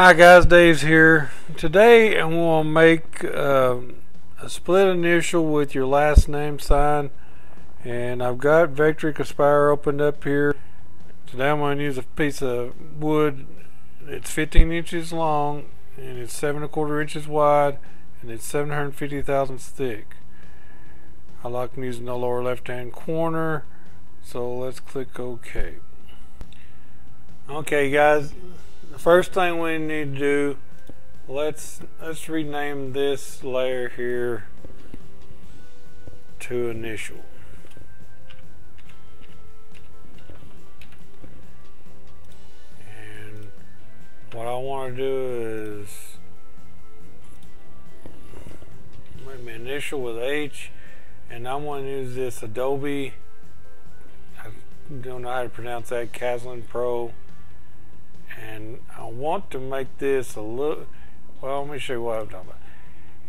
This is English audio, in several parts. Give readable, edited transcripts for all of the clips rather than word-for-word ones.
Hi guys, Dave's here. Today I'm going to make a split initial with your last name sign, and I've got Vectric Aspire opened up here. Today I'm going to use a piece of wood. It's 15 inches long and it's 7 1/4 inches wide and it's 750 thousandths thick. I like them using the lower left hand corner, so let's click OK. Okay guys, the first thing we need to do, let's rename this layer here to initial. And what I want to do is make my initial with H, and I'm going to use this Adobe, I don't know how to pronounce that, Caslin Pro. And I want to make this a little, well, let me show you what I'm talking about.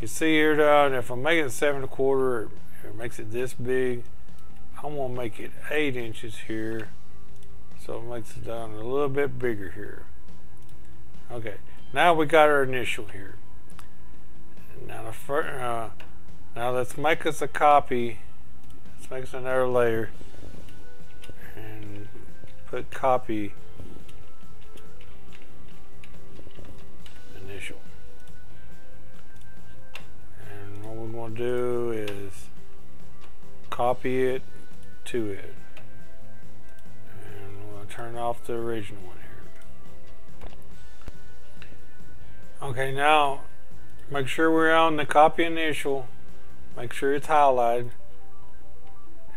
You see here down, if I'm making it 7 1/4, it makes it this big. I'm going to make it 8 inches here, so it makes it down a little bit bigger here. Okay, now we got our initial here. Now let's make us a copy. Let's make us another layer and put copy initial. And what we're going to do is copy it to it. And we'll turn off the original one here. Okay, now make sure we're on the copy initial. Make sure it's highlighted.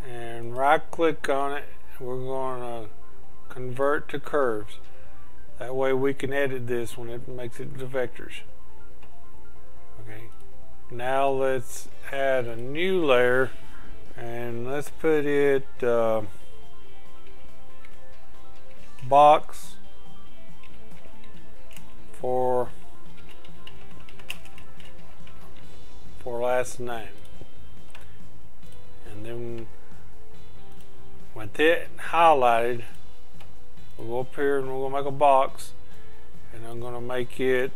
And right click on it. We're going to convert to curves. That way we can edit this when it makes it to vectors. Okay, now let's add a new layer and let's put it box for last name. And then with it highlighted, we'll go up here and we're going to make a box, and I'm going to make it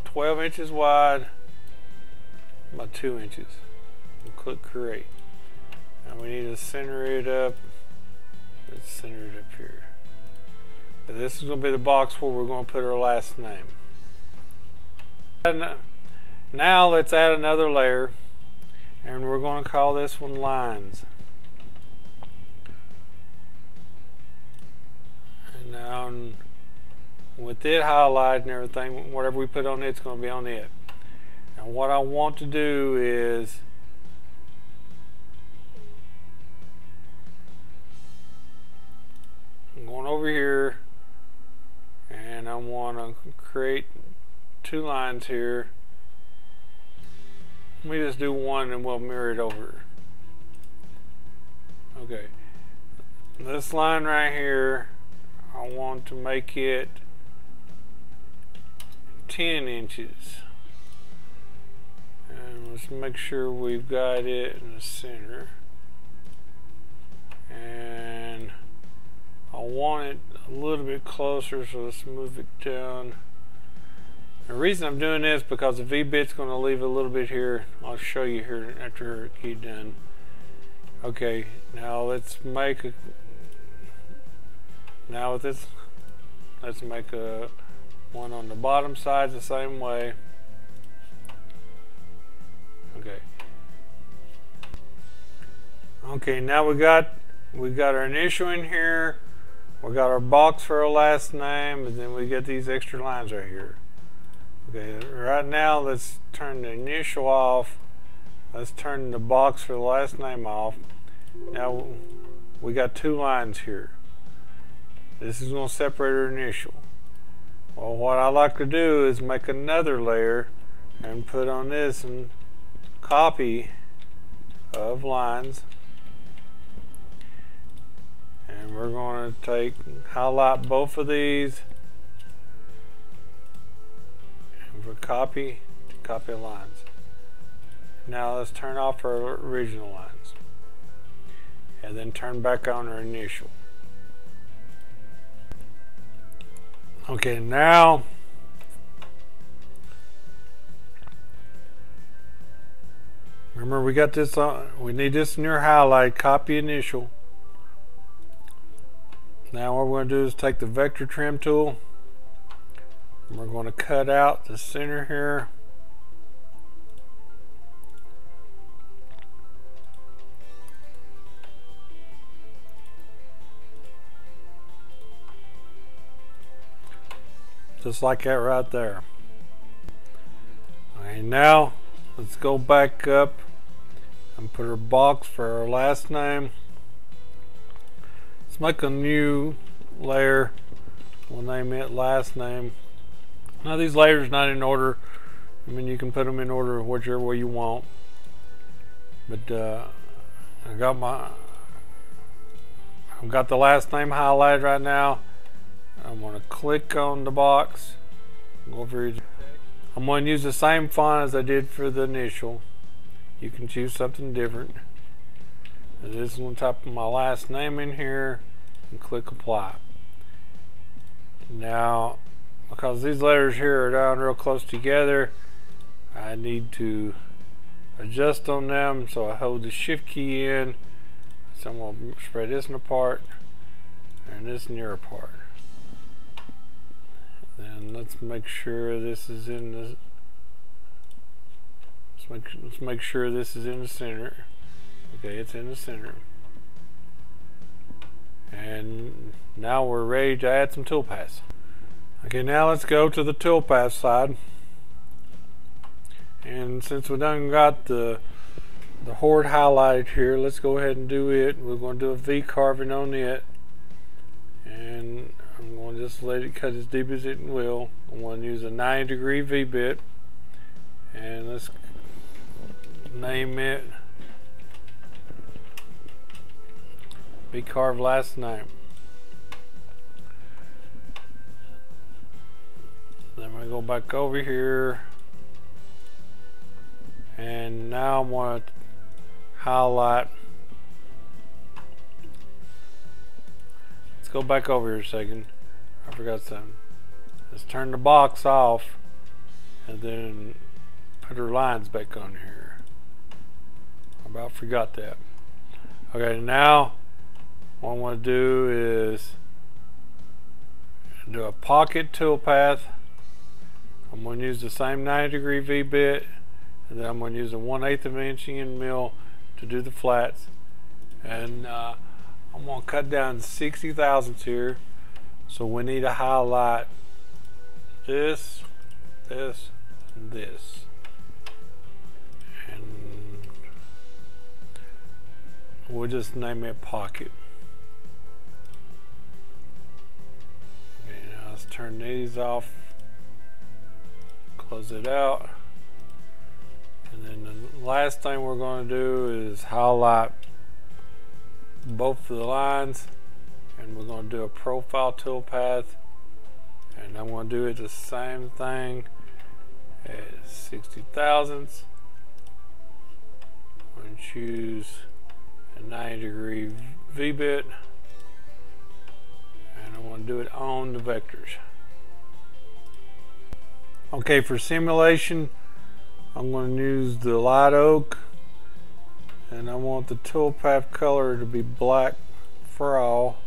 12 inches wide by 2 inches. And click create. Now we need to center it up. Let's center it up here. And this is going to be the box where we're going to put our last name. And now let's add another layer, and we're going to call this one lines. Now with it highlighted and everything, whatever we put on it's going to be on it. Now what I want to do is I'm going over here and I want to create 2 lines here. Let me just do one and we'll mirror it over. Okay, this line right here, I want to make it 10 inches. And let's make sure we've got it in the center. And I want it a little bit closer, so let's move it down. The reason I'm doing this is because the V-bit's going to leave a little bit here. I'll show you here after I get done. Okay, now let's make a Now with this, let's make a one on the bottom side the same way. Okay. Okay, now we got our initial in here. We got our box for our last name, and then we get these extra lines right here. Okay, right now let's turn the initial off. Let's turn the box for the last name off. Now we got 2 lines here. This is going to separate our initial. Well, what I like to do is make another layer and put on this and copy of lines. And we're going to highlight both of these. And for copy lines. Now let's turn off our original lines. And then turn back on our initial. Okay, now remember we got this on, we need this in your highlight, copy initial. Now what we're going to do is take the vector trim tool and we're going to cut out the center here. Just like that right there. Okay, now let's go back up and put our box for our last name. Let's make a new layer. We'll name it last name. Now these layers not in order. I mean, you can put them in order whichever way you want. But I've got the last name highlighted right now. I'm going to click on the box. Go over here. I'm going to use the same font as I did for the initial. You can choose something different. This is going to type my last name in here and click apply. Now, because these letters here are down real close together, I need to adjust on them. So I hold the shift key in. So I'm going to spread this one apart and this near apart. And let's make sure this is in the. Let's make sure this is in the center. Okay, it's in the center. And now we're ready to add some toolpaths. Okay, now let's go to the toolpath side. And since we done got the horde highlighted here, let's go ahead and do it. We're going to do a V carving on it. And I'm going to just let it cut as deep as it will. I'm going to use a 90-degree V-bit. And let's name it xcarve last name. Then I'm going to go back over here. And now I'm going to highlight. Go back over here a second. I forgot something. Let's turn the box off and then put our lines back on here. I about forgot that. Okay, now what I want to do is do a pocket toolpath. I'm going to use the same 90-degree V-bit, and then I'm going to use a 1/8 of an inch Endmill to do the flats. And I'm going to cut down 60 thousandths here. So we need to highlight this, this, and this. And we'll just name it pocket. Okay, now let's turn these off. Close it out. And then the last thing we're going to do is highlight both of the lines, and we're going to do a profile toolpath, and I'm going to do it the same thing at 60 thousandths. I'm going to choose a 90-degree V-bit, and I want to do it on the vectors. Okay, for simulation, I'm going to use the light oak. And I want the toolpath color to be black for all.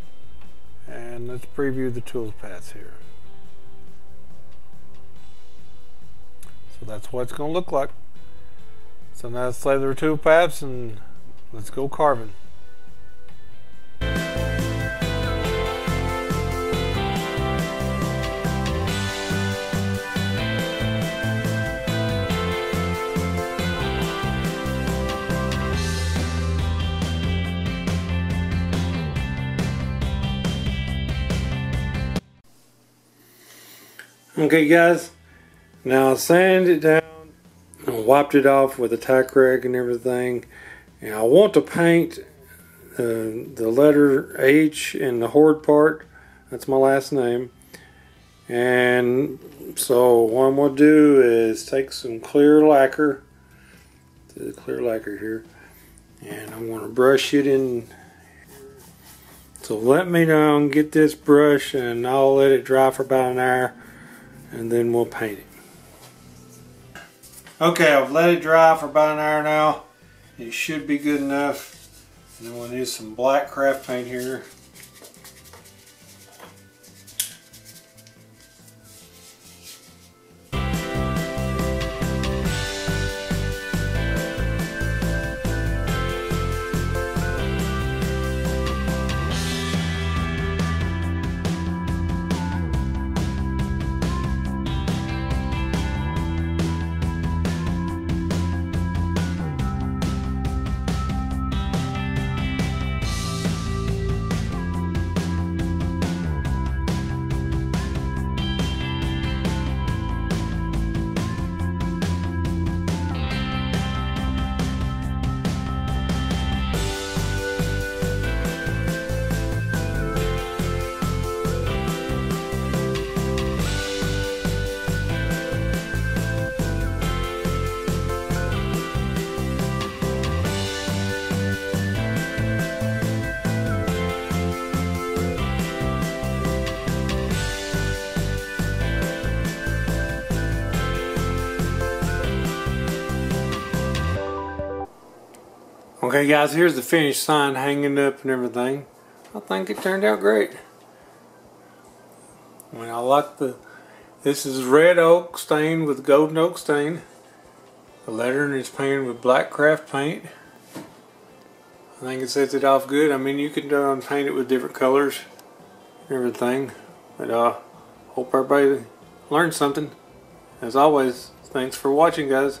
And let's preview the toolpaths here. So that's what it's going to look like. So now let's select our toolpaths and let's go carving. Okay guys, now I sanded it down and wiped it off with a tack rag and everything. And I want to paint the letter H in the horde part. That's my last name. And so what I'm going to do is take some clear lacquer, the clear lacquer here, and I'm going to brush it in So let me get this brush and I'll let it dry for about an hour and then we'll paint it. Okay, I've let it dry for about an hour now. It should be good enough. And then we'll need some black craft paint here. Okay guys, here's the finished sign hanging up and everything. I think it turned out great. I mean, I like this is red oak stain with golden oak stain. The lettering is painted with black craft paint. I think it sets it off good. I mean, you can paint it with different colors and everything. But hope everybody learned something. As always, thanks for watching guys.